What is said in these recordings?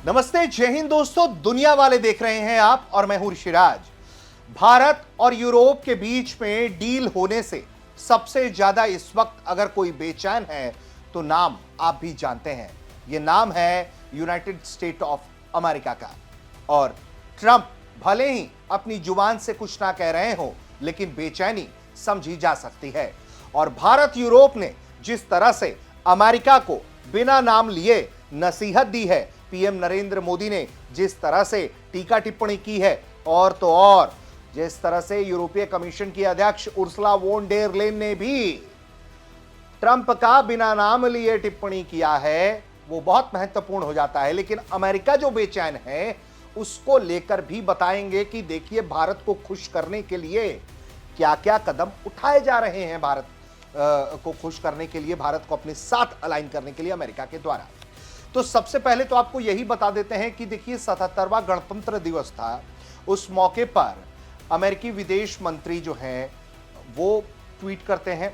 नमस्ते, जय हिंद दोस्तों। दुनिया वाले देख रहे हैं आप और मैं हूं ऋषिराज। भारत और यूरोप के बीच में डील होने से सबसे ज्यादा इस वक्त अगर कोई बेचैन है तो नाम आप भी जानते हैं। यह नाम है यूनाइटेड स्टेट ऑफ अमेरिका का। और ट्रंप भले ही अपनी जुबान से कुछ ना कह रहे हो, लेकिन बेचैनी समझी जा सकती है। और भारत यूरोप ने जिस तरह से अमेरिका को बिना नाम लिए नसीहत दी है, पीएम नरेंद्र मोदी ने जिस तरह से टीका टिप्पणी की है, और तो और जिस तरह से यूरोपीय कमीशन की अध्यक्ष उर्सुला वोन डेर लेन ने भी ट्रंप का बिना नाम लिए टिप्पणी किया है, वो बहुत महत्वपूर्ण हो जाता है। लेकिन अमेरिका जो बेचैन है उसको लेकर भी बताएंगे कि देखिए भारत को खुश करने के लिए क्या क्या कदम उठाए जा रहे हैं, भारत को खुश करने के लिए, भारत को अपने साथ अलाइन करने के लिए अमेरिका के द्वारा। तो सबसे पहले तो आपको यही बता देते हैं कि देखिए 77वां गणतंत्र दिवस था। उस मौके पर अमेरिकी विदेश मंत्री जो हैं वो ट्वीट करते हैं,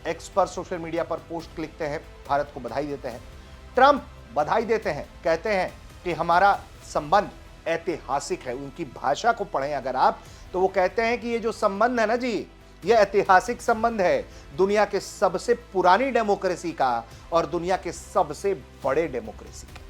एक्स पर सोशल मीडिया पर पोस्ट लिखते हैं, भारत को बधाई देते हैं। ट्रंप बधाई देते हैं, कहते हैं कि हमारा संबंध ऐतिहासिक है। उनकी भाषा को पढ़ें अगर आप तो वो कहते हैं कि ये जो संबंध है ना जी, यह ऐतिहासिक संबंध है दुनिया के सबसे पुरानी डेमोक्रेसी का और दुनिया के सबसे बड़े डेमोक्रेसी का।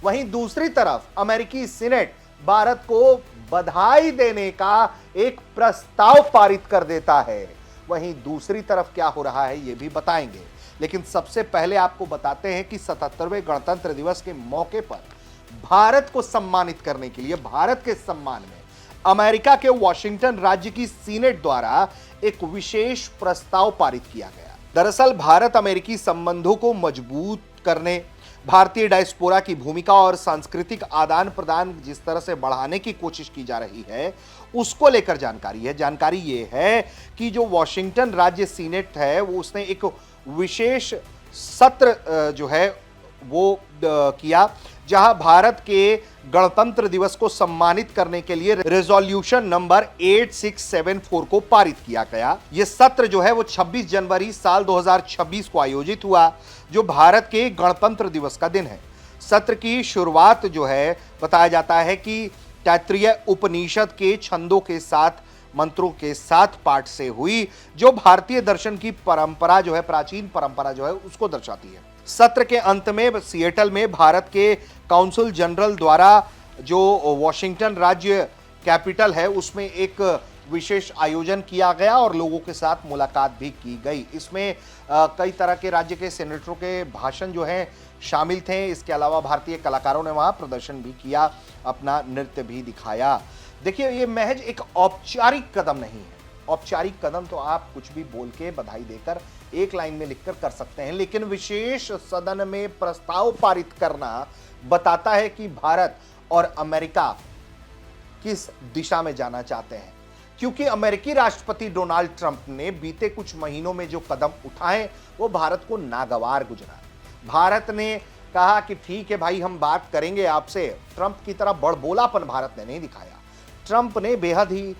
वहीं दूसरी तरफ अमेरिकी सीनेट भारत को बधाई देने का एक प्रस्ताव पारित कर देता है। वहीं दूसरी तरफ क्या हो रहा है ये भी बताएंगे, लेकिन सबसे पहले आपको बताते हैं कि 77वें गणतंत्र दिवस के मौके पर भारत को सम्मानित करने के लिए, भारत के सम्मान में अमेरिका के वॉशिंगटन राज्य की सीनेट द्वारा एक विशेष प्रस्ताव पारित किया गया। दरअसल भारत अमेरिकी संबंधों को मजबूत करने, भारतीय डायस्पोरा की भूमिका और सांस्कृतिक आदान प्रदान जिस तरह से बढ़ाने की कोशिश की जा रही है, उसको लेकर जानकारी है। जानकारी ये है कि जो वॉशिंगटन राज्य सीनेट है वो उसने एक विशेष सत्र जो है वो किया, जहां भारत के गणतंत्र दिवस को सम्मानित करने के लिए रेजोल्यूशन नंबर 8674 को पारित किया गया। यह सत्र जो है वो 26 जनवरी साल 2026 को आयोजित हुआ, जो भारत के गणतंत्र दिवस का दिन है। सत्र की शुरुआत जो है बताया जाता है कि तैत्तिरीय उपनिषद के छंदों के साथ, मंत्रों के साथ पाठ से हुई, जो भारतीय दर्शन की परंपरा जो है, प्राचीन परंपरा जो है उसको दर्शाती है। सत्र के अंत में सिएटल में भारत के काउंसिल जनरल द्वारा जो वॉशिंगटन राज्य कैपिटल है उसमें एक विशेष आयोजन किया गया और लोगों के साथ मुलाकात भी की गई। इसमें कई तरह के राज्य के सेनेटरों के भाषण जो हैं शामिल थे। इसके अलावा भारतीय कलाकारों ने वहां प्रदर्शन भी किया, अपना नृत्य भी दिखाया। देखिए ये महज एक औपचारिक कदम नहीं है। औपचारिक कदम तो आप कुछ भी बोल के, बधाई देकर, एक लाइन में लिखकर कर सकते हैं, लेकिन विशेष सदन में प्रस्ताव पारित करना बताता है कि भारत और अमेरिका किस दिशा में जाना चाहते हैं। क्योंकि अमेरिकी राष्ट्रपति डोनाल्ड ट्रंप ने बीते कुछ महीनों में जो कदम उठाए वो भारत को नागवार गुजरा। भारत ने कहा कि ठीक है भाई, हम बात करेंगे आपसे। ट्रंप की तरह बड़बोलापन भारत ने नहीं दिखाया। ट्रंप ने बेहद ही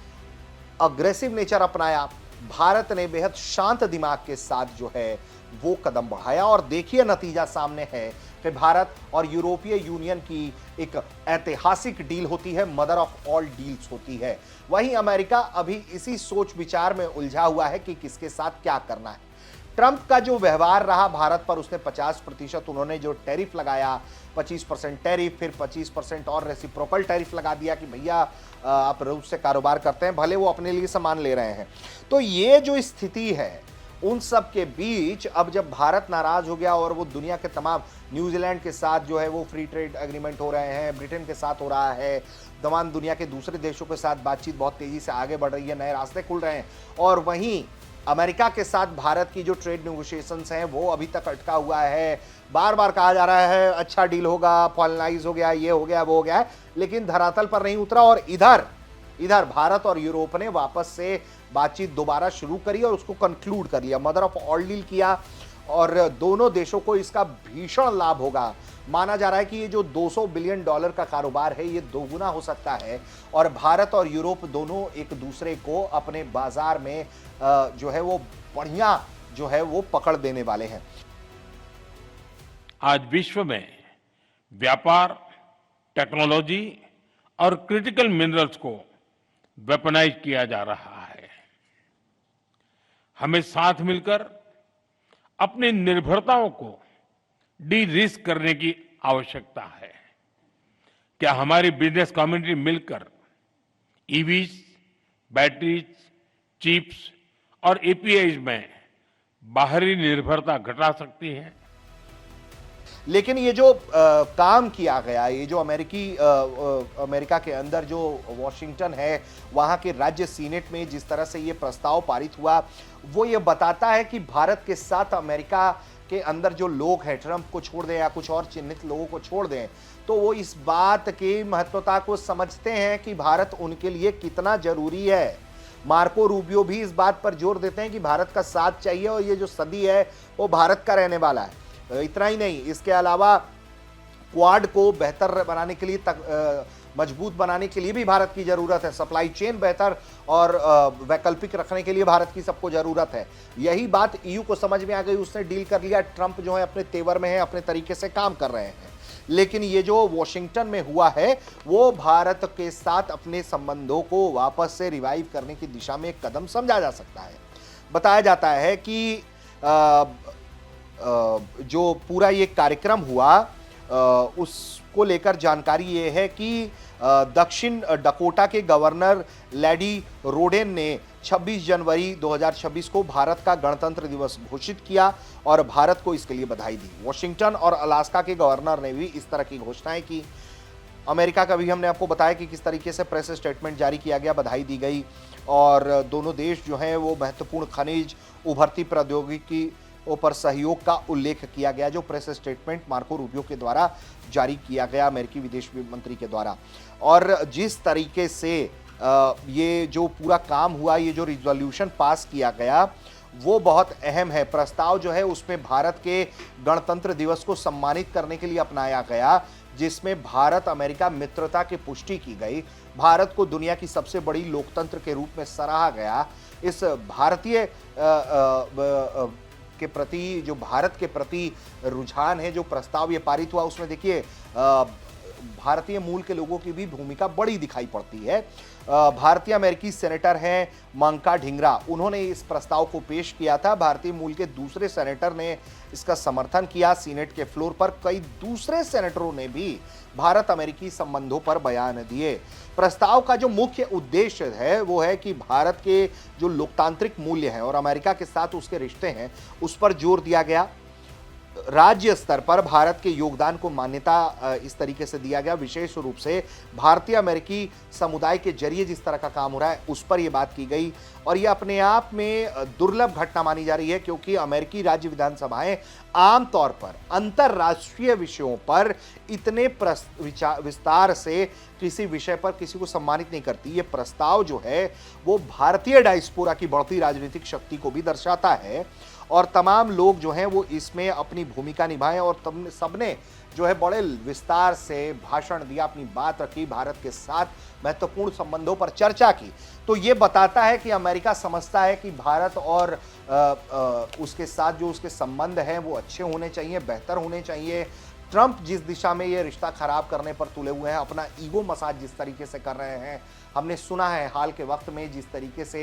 अग्रेसिव नेचर अपनाया। भारत ने बेहद शांत दिमाग के साथ जो है वो कदम बढ़ाया और देखिए नतीजा सामने है कि भारत और यूरोपीय यूनियन की एक ऐतिहासिक डील होती है, मदर ऑफ ऑल डील्स होती है। वहीं अमेरिका अभी इसी सोच विचार में उलझा हुआ है कि किसके साथ क्या करना है। ट्रंप का जो व्यवहार रहा भारत पर, उसने 50% उन्होंने जो टैरिफ लगाया, 25% टैरिफ, फिर 25% और रेसिप्रोकल टैरिफ लगा दिया कि भैया आप रूस से कारोबार करते हैं, भले वो अपने लिए सामान ले रहे हैं। तो ये जो स्थिति है उन सब के बीच अब जब भारत नाराज हो गया और वो दुनिया के तमाम, न्यूजीलैंड के साथ जो है वो फ्री ट्रेड एग्रीमेंट हो रहे हैं, ब्रिटेन के साथ हो रहा है, तमाम दुनिया के दूसरे देशों के साथ बातचीत बहुत तेजी से आगे बढ़ रही है, नए रास्ते खुल रहे हैं। और वहीं अमेरिका के साथ भारत की जो ट्रेड नेगोशिएशंस हैं वो अभी तक अटका हुआ है। बार बार कहा जा रहा है अच्छा डील होगा, फाइनलाइज हो गया, ये हो गया, वो हो गया है, लेकिन धरातल पर नहीं उतरा। और इधर भारत और यूरोप ने वापस से बातचीत दोबारा शुरू करी और उसको कंक्लूड कर लिया, मदर ऑफ ऑल डील किया, और दोनों देशों को इसका भीषण लाभ होगा। माना जा रहा है कि ये जो $200 बिलियन का कारोबार है ये दोगुना हो सकता है और भारत और यूरोप दोनों एक दूसरे को अपने बाजार में जो है वो बढ़िया जो है वो पकड़ देने वाले हैं। आज विश्व में व्यापार टेक्नोलॉजी और क्रिटिकल मिनरल्स को वेपनाइज किया जा रहा है। हमें साथ मिलकर अपनी निर्भरताओं को डी रिस्क करने की आवश्यकता है। क्या हमारी बिजनेस कम्युनिटी मिलकर ईवीज, बैटरीज, चिप्स और एपीआईज में बाहरी निर्भरता घटा सकती है? लेकिन ये जो काम किया गया, ये जो अमेरिका के अंदर जो वॉशिंगटन है, वहाँ के राज्य सीनेट में जिस तरह से ये प्रस्ताव पारित हुआ, वो ये बताता है कि भारत के साथ अमेरिका के अंदर जो लोग हैं, ट्रंप को छोड़ दें या कुछ और चिन्हित लोगों को छोड़ दें, तो वो इस बात की महत्वता को समझते हैं कि भारत उनके लिए कितना जरूरी है। मार्को रूबियो भी इस बात पर जोर देते हैं कि भारत का साथ चाहिए और ये जो सदी है वो भारत का रहने वाला है। इतना ही नहीं, इसके अलावा क्वाड को बेहतर बनाने के लिए मजबूत बनाने के लिए भी भारत की जरूरत है। सप्लाई चेन बेहतर और वैकल्पिक रखने के लिए भारत की सबको जरूरत है। यही बात ईयू को समझ में आ गई, उसने डील कर लिया। ट्रंप जो है अपने तेवर में है, अपने तरीके से काम कर रहे हैं। लेकिन ये जो वॉशिंगटन में हुआ है वो भारत के साथ अपने संबंधों को वापस से रिवाइव करने की दिशा में एक कदम समझा जा सकता है। बताया जाता है कि जो पूरा ये कार्यक्रम हुआ उसको लेकर जानकारी ये है कि दक्षिण डकोटा के गवर्नर लेडी रोडेन ने 26 जनवरी 2026 को भारत का गणतंत्र दिवस घोषित किया और भारत को इसके लिए बधाई दी। वॉशिंगटन और अलास्का के गवर्नर ने भी इस तरह की घोषणाएं की। अमेरिका का भी हमने आपको बताया कि किस तरीके से प्रेस स्टेटमेंट जारी किया गया, बधाई दी गई और दोनों देश जो हैं वो महत्वपूर्ण खनिज, उभरती प्रौद्योगिकी पर सहयोग का उल्लेख किया गया। जो प्रेस स्टेटमेंट मार्को रूबियो के द्वारा जारी किया गया, अमेरिकी विदेश मंत्री के द्वारा। और जिस तरीके से ये जो पूरा काम हुआ, ये जो रिजोल्यूशन पास किया गया वो बहुत अहम है। प्रस्ताव जो है उसमें भारत के गणतंत्र दिवस को सम्मानित करने के लिए अपनाया गया, जिसमें भारत अमेरिका मित्रता की पुष्टि की गई। भारत को दुनिया की सबसे बड़ी लोकतंत्र के रूप में सराहा गया। इस भारतीय के प्रति, जो भारत के प्रति रुझान है, जो प्रस्ताव ये पारित हुआ, उसमें देखिए भारतीय मूल के लोगों की भी भूमिका बड़ी दिखाई पड़ती है। भारतीय अमेरिकी सेनेटर हैं मंका ढिंगरा, उन्होंने इस प्रस्ताव को पेश किया था। भारतीय मूल के दूसरे सेनेटर ने इसका समर्थन किया। सीनेट के फ्लोर पर कई दूसरे सेनेटरों ने भी भारत अमेरिकी संबंधों पर बयान दिए। प्रस्ताव का जो मुख्य उद्देश्य है वो है कि भारत के जो लोकतांत्रिक मूल्य हैं और अमेरिका के साथ उसके रिश्ते हैं, उस पर जोर दिया गया। राज्य स्तर पर भारत के योगदान को मान्यता इस तरीके से दिया गया। विशेष रूप से भारतीय अमेरिकी समुदाय के जरिए जिस तरह का काम हो रहा है उस पर यह बात की गई और यह अपने आप में दुर्लभ घटना मानी जा रही है, क्योंकि अमेरिकी राज्य विधानसभाएं आमतौर पर अंतरराष्ट्रीय विषयों पर इतने विस्तार से किसी विषय पर किसी को सम्मानित नहीं करती। ये प्रस्ताव जो है वो भारतीय डायस्पोरा की बढ़ती राजनीतिक शक्ति को भी दर्शाता है और तमाम लोग जो हैं वो इसमें अपनी भूमिका निभाएं और सबने जो है बड़े विस्तार से भाषण दिया, अपनी बात रखी, भारत के साथ महत्वपूर्ण संबंधों पर चर्चा की। तो ये बताता है कि अमेरिका समझता है कि भारत और उसके साथ जो उसके संबंध हैं वो अच्छे होने चाहिए, बेहतर होने चाहिए। ट्रंप जिस दिशा में ये रिश्ता खराब करने पर तुले हुए हैं, अपना ईगो मसाज जिस तरीके से कर रहे हैं, हमने सुना है हाल के वक्त में जिस तरीके से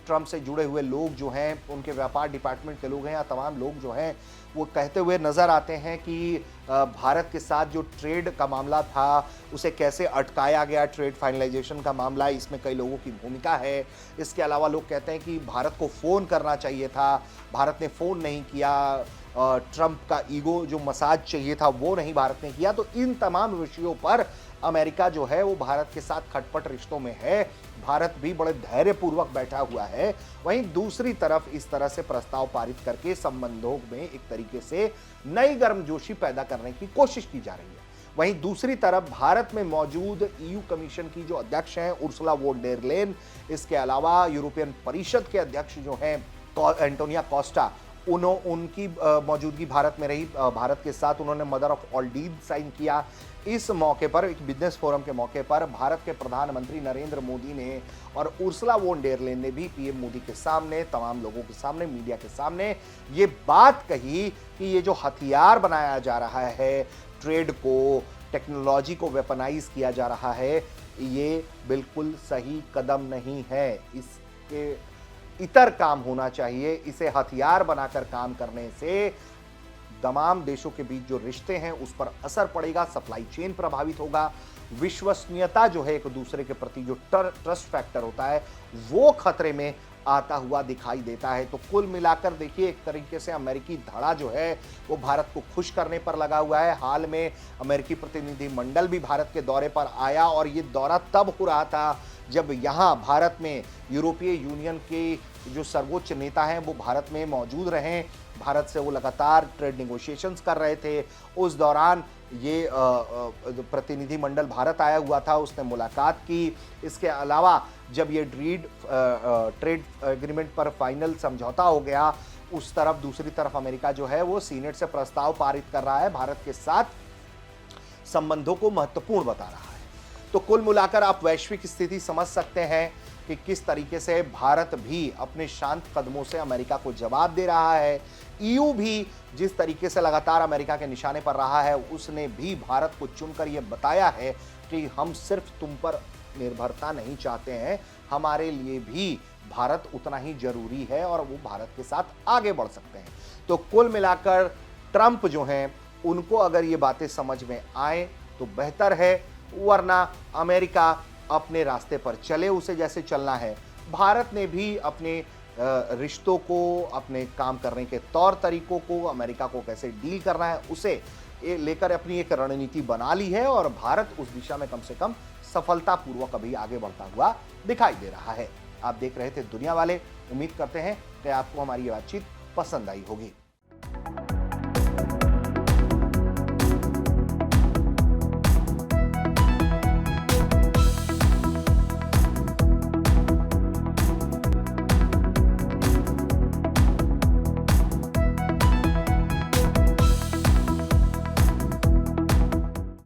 ट्रंप से जुड़े हुए लोग जो हैं, उनके व्यापार डिपार्टमेंट के लोग हैं या तमाम लोग जो हैं वो कहते हुए नज़र आते हैं कि भारत के साथ जो ट्रेड का मामला था उसे कैसे अटकाया गया, ट्रेड फाइनलाइजेशन का मामला, इसमें कई लोगों की भूमिका है। इसके अलावा लोग कहते हैं कि भारत को फ़ोन करना चाहिए था, भारत ने फ़ोन नहीं किया, ट्रंप का ईगो जो मसाज चाहिए था वो नहीं भारत ने किया। तो इन तमाम विषयों पर अमेरिका जो है वो भारत के साथ खटपट रिश्तों में है। भारत भी बड़े धैर्यपूर्वक बैठा हुआ है। वहीं दूसरी तरफ इस तरह से प्रस्ताव पारित करके संबंधों में एक तरीके से नई गर्मजोशी पैदा करने की कोशिश की जा रही है। वहीं दूसरी तरफ भारत में मौजूद ईयू कमीशन की जो अध्यक्ष हैं उर्सुला वोन डेर लेन, इसके अलावा यूरोपियन परिषद के अध्यक्ष जो हैं एंटोनियो कोस्टा, उनकी मौजूदगी भारत में रही। भारत के साथ उन्होंने mother of all deed sign किया। इस मौके पर, एक बिजनेस फोरम के मौके पर, भारत के प्रधानमंत्री नरेंद्र मोदी ने और उर्सुला वोन डेर लेन ने भी पीएम मोदी के सामने, तमाम लोगों के सामने, मीडिया के सामने ये बात कही कि ये जो हथियार बनाया जा रहा है ट्रेड को, टेक्नोलॉजी को वेपनाइज किया जा रहा है, ये बिल्कुल सही कदम नहीं है। इसके इतर काम होना चाहिए। इसे हथियार बनाकर काम करने से तमाम देशों के बीच जो रिश्ते हैं उस पर असर पड़ेगा, सप्लाई चेन प्रभावित होगा, विश्वसनीयता जो है एक दूसरे के प्रति जो ट्रस्ट फैक्टर होता है वो खतरे में आता हुआ दिखाई देता है। तो कुल मिलाकर देखिए, एक तरीके से अमेरिकी धड़ा जो है वो भारत को खुश करने पर लगा हुआ है। हाल में अमेरिकी प्रतिनिधि मंडल भी भारत के दौरे पर आया और ये दौरा तब हो रहा था जब यहाँ भारत में यूरोपीय यूनियन के जो सर्वोच्च नेता हैं वो भारत में मौजूद रहे। भारत से वो लगातार ट्रेड नेगोशिएशंस कर रहे थे। उस दौरान ये प्रतिनिधि मंडल भारत आया हुआ था, उसने मुलाकात की। इसके अलावा जब ये ट्रेड एग्रीमेंट पर फाइनल समझौता हो गया, उस तरफ दूसरी तरफ अमेरिका जो है वो सीनेट से प्रस्ताव पारित कर रहा है, भारत के साथ संबंधों को महत्वपूर्ण बता रहा है। तो कुल मिलाकर आप वैश्विक स्थिति समझ सकते हैं कि किस तरीके से भारत भी अपने शांत कदमों से अमेरिका को जवाब दे रहा है। ईयू भी जिस तरीके से लगातार अमेरिका के निशाने पर रहा है, उसने भी भारत को चुनकर यह बताया है कि हम सिर्फ तुम पर निर्भरता नहीं चाहते हैं, हमारे लिए भी भारत उतना ही जरूरी है और वो भारत के साथ आगे बढ़ सकते हैं। तो कुल मिलाकर ट्रंप जो हैं उनको अगर ये बातें समझ में आए तो बेहतर है, वरना अमेरिका अपने रास्ते पर चले, उसे जैसे चलना है। भारत ने भी अपने रिश्तों को, अपने काम करने के तौर तरीकों को, अमेरिका को कैसे डील करना है उसे लेकर अपनी एक रणनीति बना ली है और भारत उस दिशा में कम से कम सफलतापूर्वक अभी आगे बढ़ता हुआ दिखाई दे रहा है। आप देख रहे थे दुनिया वाले। उम्मीद करते हैं कि आपको हमारी ये बातचीत पसंद आई होगी।